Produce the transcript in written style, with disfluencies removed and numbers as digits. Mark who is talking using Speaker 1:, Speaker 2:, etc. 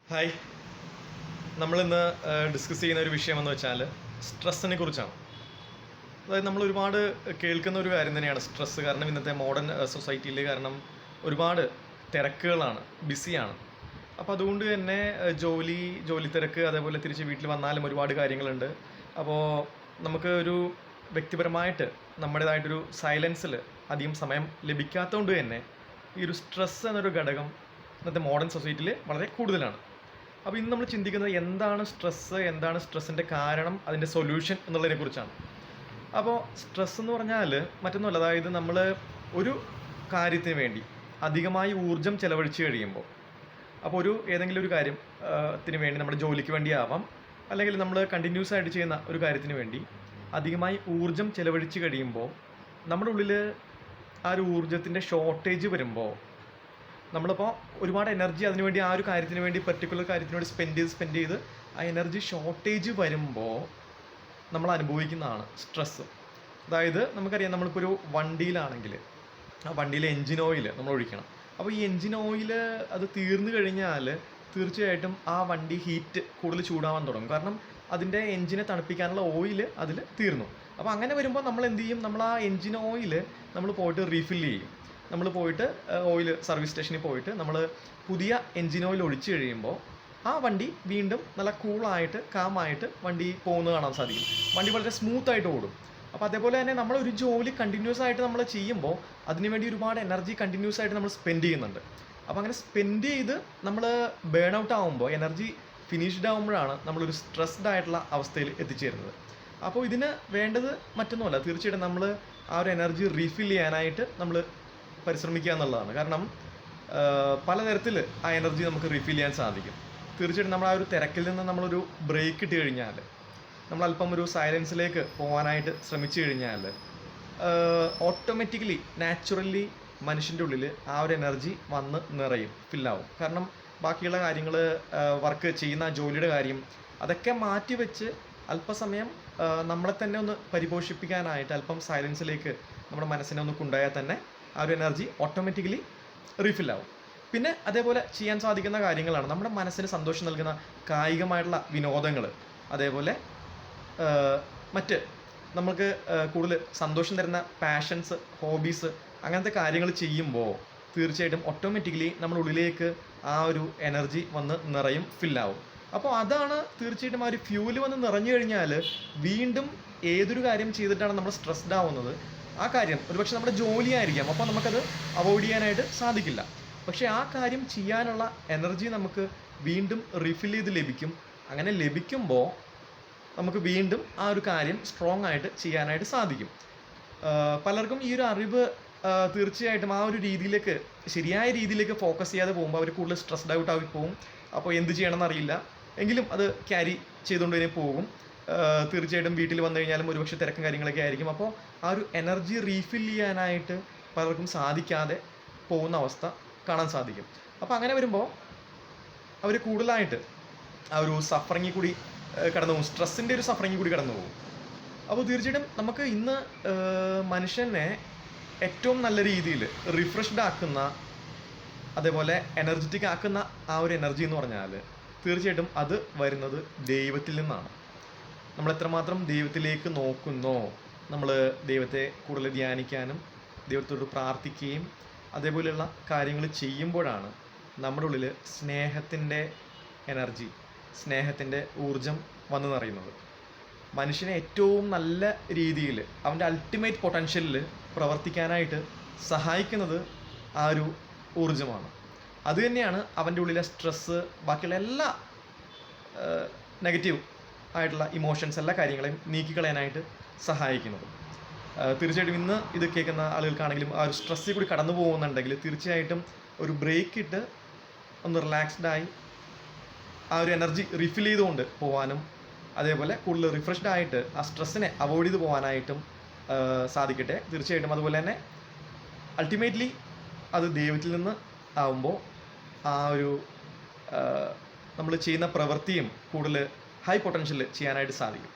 Speaker 1: Hi. നമ്മളിന്ന് discuss ചെയ്യുന്ന ഒരു വിഷയമെന്ന് വെച്ചാൽ സ്ട്രെസ്സിനെ കുറിച്ചാണ്. അതായത് നമ്മൾ ഒരുപാട് കേൾക്കുന്ന ഒരു കാര്യം തന്നെയാണ് സ്ട്രെസ്സ്. കാരണം ഇന്നത്തെ മോഡേൺ സൊസൈറ്റിയിൽ കാരണം ഒരുപാട് തിരക്കുകളാണ്, ബിസിയാണ്. അപ്പോൾ അതുകൊണ്ട് തന്നെ ജോലി തിരക്ക്, അതേപോലെ തിരിച്ച് വീട്ടിൽ വന്നാലും ഒരുപാട് കാര്യങ്ങളുണ്ട്. അപ്പോൾ നമുക്ക് ഒരു വ്യക്തിപരമായിട്ട് നമ്മുടേതായിട്ടൊരു സൈലൻസിൽ അധികം സമയം ലഭിക്കാത്തതുകൊണ്ട് തന്നെ ഈ ഒരു സ്ട്രെസ്സ് എന്നൊരു ഘടകം ഇന്നത്തെ മോഡേൺ സൊസൈറ്റിയിൽ വളരെ കൂടുതലാണ്. അപ്പോൾ ഇന്ന് നമ്മൾ ചിന്തിക്കുന്നത് എന്താണ് സ്ട്രെസ്സ്, എന്താണ് സ്ട്രെസ്സിൻ്റെ കാരണം, അതിൻ്റെ സൊല്യൂഷൻ എന്നുള്ളതിനെ കുറിച്ചാണ്. അപ്പോൾ സ്ട്രെസ് എന്ന് പറഞ്ഞാൽ മറ്റൊന്നുമല്ല, അതായത് നമ്മൾ ഒരു കാര്യത്തിന് വേണ്ടി അധികമായി ഊർജ്ജം ചെലവഴിച്ച് കഴിയുമ്പോൾ, അപ്പോൾ ഏതെങ്കിലും ഒരു കാര്യം ത്തിന് വേണ്ടി നമ്മുടെ ജോലിക്ക് വേണ്ടിയാവാം, അല്ലെങ്കിൽ നമ്മൾ കണ്ടിന്യൂസ് ആയിട്ട് ചെയ്യുന്ന ഒരു കാര്യത്തിന് വേണ്ടി അധികമായി ഊർജ്ജം ചെലവഴിച്ച് കഴിയുമ്പോൾ നമ്മുടെ ഉള്ളിൽ ആ ഒരു ഊർജ്ജത്തിൻ്റെ ഷോർട്ടേജ് വരുമ്പോൾ നമ്മളിപ്പോൾ ഒരുപാട് എനർജി അതിനുവേണ്ടി ആ ഒരു കാര്യത്തിന് വേണ്ടി പെർട്ടിക്കുലർ കാര്യത്തിന് വേണ്ടി സ്പെൻഡ് ചെയ്ത് ആ എനർജി ഷോർട്ടേജ് വരുമ്പോൾ നമ്മൾ അനുഭവിക്കുന്നതാണ് സ്ട്രെസ്സ്. അതായത് നമുക്കറിയാം, നമ്മളിപ്പോൾ ഒരു വണ്ടിയിലാണെങ്കിൽ ആ വണ്ടിയിലെ എൻജിൻ ഓയിൽ നമ്മൾ ഒഴിക്കണം. അപ്പോൾ ഈ എൻജിൻ ഓയിൽ അത് തീർന്നു കഴിഞ്ഞാൽ തീർച്ചയായിട്ടും ആ വണ്ടി ഹീറ്റ് കൂടുതൽ ചൂടാവാൻ തുടങ്ങും. കാരണം അതിൻ്റെ എൻജിനെ തണുപ്പിക്കാനുള്ള ഓയിൽ അതിൽ തീർന്നു. അപ്പോൾ അങ്ങനെ വരുമ്പോൾ നമ്മൾ എന്ത് ചെയ്യും, നമ്മൾ ആ എൻജിൻ ഓയിൽ നമ്മൾ പോയിട്ട് റീഫില്ല് ചെയ്യും. നമ്മൾ പോയിട്ട് ഓയിൽ സർവീസ് സ്റ്റേഷനിൽ പോയിട്ട് നമ്മൾ പുതിയ എൻജിൻ ഓയിൽ ഒഴിച്ച് കഴിയുമ്പോൾ ആ വണ്ടി വീണ്ടും നല്ല കൂളായിട്ട് കാമായിട്ട് വണ്ടി പോകുന്നത് കാണാൻ സാധിക്കും. വണ്ടി വളരെ സ്മൂത്തായിട്ട് ഓടും. അപ്പോൾ അതേപോലെ തന്നെ നമ്മളൊരു ജോലി കണ്ടിന്യൂസ് ആയിട്ട് നമ്മൾ ചെയ്യുമ്പോൾ അതിനുവേണ്ടി ഒരുപാട് എനർജി കണ്ടിന്യൂസ് ആയിട്ട് നമ്മൾ സ്പെൻഡ് ചെയ്യുന്നുണ്ട്. അപ്പോൾ അങ്ങനെ സ്പെൻഡ് ചെയ്ത് നമ്മൾ ബേൺ ഔട്ട് ആകുമ്പോൾ, എനർജി ഫിനിഷ്ഡ് ആകുമ്പോഴാണ് നമ്മളൊരു സ്ട്രെസ്ഡ് ആയിട്ടുള്ള അവസ്ഥയിൽ എത്തിച്ചേരുന്നത്. അപ്പോൾ ഇതിന് വേണ്ടത് മറ്റൊന്നുമല്ല, തീർച്ചയായിട്ടും നമ്മൾ ആ ഒരു എനർജി റീഫിൽ ചെയ്യാനായിട്ട് നമ്മൾ പരിശ്രമിക്കുക എന്നുള്ളതാണ്. കാരണം പലതരത്തിൽ ആ എനർജി നമുക്ക് റീഫിൽ ചെയ്യാൻ സാധിക്കും. തീർച്ചയായിട്ടും നമ്മൾ ആ ഒരു തിരക്കിൽ നിന്ന് നമ്മളൊരു ബ്രേക്ക് ഇട്ട് കഴിഞ്ഞാൽ, നമ്മളല്പം ഒരു സൈലൻസിലേക്ക് പോകാനായിട്ട് ശ്രമിച്ചു കഴിഞ്ഞാൽ ഓട്ടോമാറ്റിക്കലി നാച്ചുറലി മനുഷ്യൻ്റെ ഉള്ളിൽ ആ ഒരു എനർജി വന്ന് നിറയും, ഫില്ലാവും. കാരണം ബാക്കിയുള്ള കാര്യങ്ങൾ, വർക്ക് ചെയ്യുന്ന ജോലിയുടെ കാര്യം അതൊക്കെ മാറ്റി വെച്ച് അല്പസമയം നമ്മളെ തന്നെ ഒന്ന് പരിപോഷിപ്പിക്കാനായിട്ട് അല്പം സൈലൻസിലേക്ക് നമ്മുടെ മനസ്സിനെ ഒന്ന് കൊണ്ടുപോയാൽ തന്നെ ആ ഒരു എനർജി ഓട്ടോമാറ്റിക്കലി റീഫില്ലാവും. പിന്നെ അതേപോലെ ചെയ്യാൻ സാധിക്കുന്ന കാര്യങ്ങളാണ് നമ്മുടെ മനസ്സിന് സന്തോഷം നൽകുന്ന കായികമായിട്ടുള്ള വിനോദങ്ങൾ, അതേപോലെ മറ്റ് നമുക്ക് കൂടുതൽ സന്തോഷം തരുന്ന പാഷൻസ്, ഹോബീസ്, അങ്ങനത്തെ കാര്യങ്ങൾ ചെയ്യുമ്പോൾ തീർച്ചയായിട്ടും ഓട്ടോമാറ്റിക്കലി നമ്മുടെ ഉള്ളിലേക്ക് ആ ഒരു എനർജി വന്ന് നിറയും, ഫില്ലാവും. അപ്പോൾ അതാണ് തീർച്ചയായിട്ടും ആ ഒരു ഫ്യൂല് വന്ന് നിറഞ്ഞു കഴിഞ്ഞാൽ വീണ്ടും ഏതൊരു കാര്യം ചെയ്തിട്ടാണ് നമ്മൾ സ്ട്രെസ്ഡ് ആവുന്നത്, ആ കാര്യം ഒരുപക്ഷെ നമ്മുടെ ജോലിയായിരിക്കാം. അപ്പോൾ നമുക്കത് അവോയ്ഡ് ചെയ്യാനായിട്ട് സാധിക്കില്ല. പക്ഷേ ആ കാര്യം ചെയ്യാനുള്ള എനർജി നമുക്ക് വീണ്ടും റീഫിൽ ചെയ്ത് ലഭിക്കും. അങ്ങനെ ലഭിക്കുമ്പോൾ നമുക്ക് വീണ്ടും ആ ഒരു കാര്യം സ്ട്രോങ് ആയിട്ട് ചെയ്യാനായിട്ട് സാധിക്കും. പലർക്കും ഈ ഒരു അറിവ് തീർച്ചയായിട്ടും ആ ഒരു രീതിയിലേക്ക്, ശരിയായ രീതിയിലേക്ക് ഫോക്കസ് ചെയ്യാതെ പോകുമ്പോൾ അവർ കൂടുതൽ സ്ട്രെസ്ഡ് ഔട്ട് ആയി പോകും. അപ്പോൾ എന്ത് ചെയ്യണമെന്ന് അറിയില്ല, എങ്കിലും അത് ക്യാരി ചെയ്തുകൊണ്ട് തന്നെ പോകും. തീർച്ചയായിട്ടും വീട്ടിൽ വന്നു കഴിഞ്ഞാലും ഒരുപക്ഷെ തിരക്കും കാര്യങ്ങളൊക്കെ ആയിരിക്കും. അപ്പോൾ ആ ഒരു എനർജി റീഫിൽ ചെയ്യാനായിട്ട് പലർക്കും സാധിക്കാതെ പോകുന്ന അവസ്ഥ കാണാൻ സാധിക്കും. അപ്പോൾ അങ്ങനെ വരുമ്പോൾ അവർ കൂടുതലായിട്ട് ആ ഒരു സഫറിങ്ങിൽ കൂടി കടന്നു പോകും, സ്ട്രെസ്സിൻ്റെ ഒരു സഫറിങ്ങിൽ കൂടി കടന്നു പോകും. അപ്പോൾ തീർച്ചയായിട്ടും നമുക്ക് ഇന്ന് മനുഷ്യനെ ഏറ്റവും നല്ല രീതിയിൽ റിഫ്രഷ്ഡ് ആക്കുന്ന, അതേപോലെ എനർജറ്റിക് ആക്കുന്ന ആ ഒരു എനർജി എന്ന് പറഞ്ഞാൽ തീർച്ചയായിട്ടും അത് വരുന്നത് ദൈവത്തിൽ നിന്നാണ്. നമ്മൾ എത്രമാത്രം ദൈവത്തിലേക്ക് നോക്കുന്നോ, നമ്മൾ ദൈവത്തെ കൂടുതൽ ധ്യാനിക്കാനും ദൈവത്തോട് പ്രാർത്ഥിക്കുകയും അതേപോലെയുള്ള കാര്യങ്ങൾ ചെയ്യുമ്പോഴാണ് നമ്മുടെ ഉള്ളിൽ സ്നേഹത്തിൻ്റെ എനർജി, സ്നേഹത്തിൻ്റെ ഊർജം വന്നു നിറയുന്നത്. മനുഷ്യനെ ഏറ്റവും നല്ല രീതിയിൽ അവൻ്റെ അൾട്ടിമേറ്റ് പൊട്ടൻഷ്യലിൽ പ്രവർത്തിക്കാനായിട്ട് സഹായിക്കുന്നത് ആ ഒരു ഊർജമാണ്. അതുതന്നെയാണ് അവൻ്റെ ഉള്ളിലെ സ്ട്രെസ്സ്, ബാക്കിയുള്ള എല്ലാ നെഗറ്റീവ് ആയിട്ടുള്ള ഇമോഷൻസ്, എല്ലാ കാര്യങ്ങളെയും നീക്കിക്കളയാനായിട്ട് സഹായിക്കുന്നത്. തീർച്ചയായിട്ടും ഇന്ന് ഇത് കേൾക്കുന്ന ആളുകൾക്കാണെങ്കിലും ആ ഒരു സ്ട്രെസ്സിൽ കൂടി കടന്നു പോകുന്നുണ്ടെങ്കിൽ തീർച്ചയായിട്ടും ഒരു ബ്രേക്ക് ഇട്ട് ഒന്ന് റിലാക്സ്ഡായി ആ ഒരു എനർജി റീഫിൽ ചെയ്തുകൊണ്ട് പോകാനും, അതേപോലെ കൂടുതൽ റിഫ്രഷ്ഡ് ആയിട്ട് ആ സ്ട്രെസ്സിനെ അവോയ്ഡ് ചെയ്ത് പോകാനായിട്ടും സാധിക്കട്ടെ. തീർച്ചയായിട്ടും അതുപോലെ തന്നെ അൾട്ടിമേറ്റ്ലി അത് ദൈവത്തിൽ നിന്ന് ആവുമ്പോൾ ആ ഒരു നമ്മൾ ചെയ്യുന്ന പ്രവൃത്തിയും കൂടുതൽ ഹൈ പൊട്ടൻഷ്യൽ ചെയ്യാനായിട്ട് സാധിക്കും.